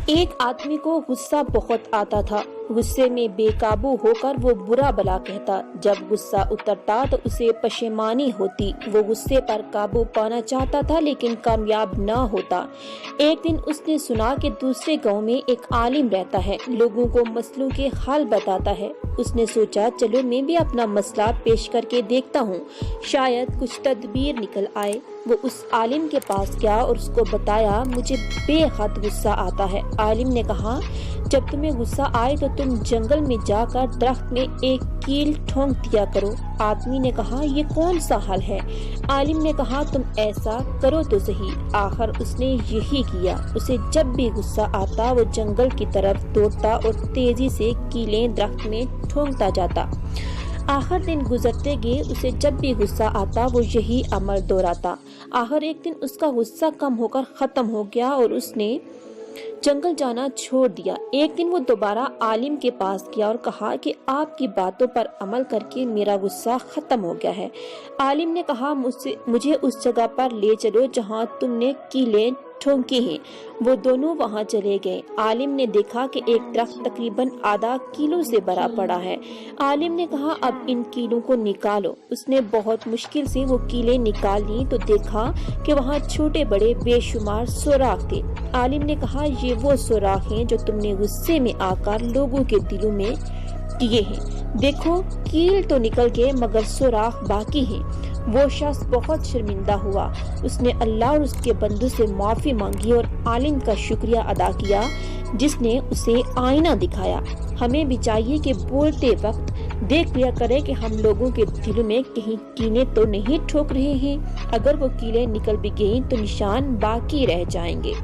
एक आदमी को गुस्सा बहुत आता था। गुस्से में बेकाबू होकर वो बुरा भला कहता। जब गुस्सा उतरता तो उसे पशेमानी होती। वो गुस्से पर काबू पाना चाहता था लेकिन कामयाब न होता। एक दिन उसने सुना कि दूसरे गांव में एक आलिम रहता है, लोगों को मसलों के हल बताता है। उसने सोचा चलो मैं भी अपना मसला पेश करके देखता हूँ, शायद कुछ तदबीर निकल आए। वो उस आलिम के पास गया और उसको बताया मुझे बेहद गुस्सा आता है। आलिम ने कहा जब तुम्हें गुस्सा आए तो तुम जंगल में जाकर दरख्त में एक कील ठोंक दिया करो। आदमी ने कहा ये कौन सा हल है? आलिम ने कहा तुम ऐसा करो तो सही। आखिर उसने यही किया। उसे जब भी गुस्सा आता वो जंगल की तरफ दौड़ता और तेजी से कीलें दरख्त में ठोंकता जाता। आखिर दिन गुजरते गए, उसे जब भी गुस्सा आता वो यही अमल दोहराता। आखिर एक दिन उसका गुस्सा कम होकर खत्म हो गया और उसने जंगल जाना छोड़ दिया। एक दिन वो दोबारा आलिम के पास गया और कहा कि आपकी बातों पर अमल करके मेरा गुस्सा खत्म हो गया है। आलिम ने कहा मुझे उस जगह पर ले चलो जहाँ तुमने कीलें ठोंकी हैं। वो दोनों वहां चले गए। आलिम ने देखा कि एक दरख्त तकरीबन आधा किलो से भरा पड़ा है। आलिम ने कहा अब इन कीलों को निकालो। उसने बहुत मुश्किल से वो कीलें निकाल ली तो देखा कि वहाँ छोटे बड़े बेशुमार सुराख थे। आलिम ने कहा ये वो सुराख हैं जो तुमने गुस्से में आकर लोगों के दिलों में किए हैं। देखो कील तो निकल गए मगर सुराख बाकी हैं। वो शख्स बहुत शर्मिंदा हुआ। उसने अल्लाह और उसके बंदों से माफी मांगी और आलिम का शुक्रिया अदा किया जिसने उसे आईना दिखाया। हमें भी चाहिए कि बोलते वक्त देख लिया करें कि हम लोगों के दिलों में कहीं कीलें तो नहीं ठोक रहे हैं। अगर वो कीलें निकल भी गईं तो निशान बाकी रह जाएंगे।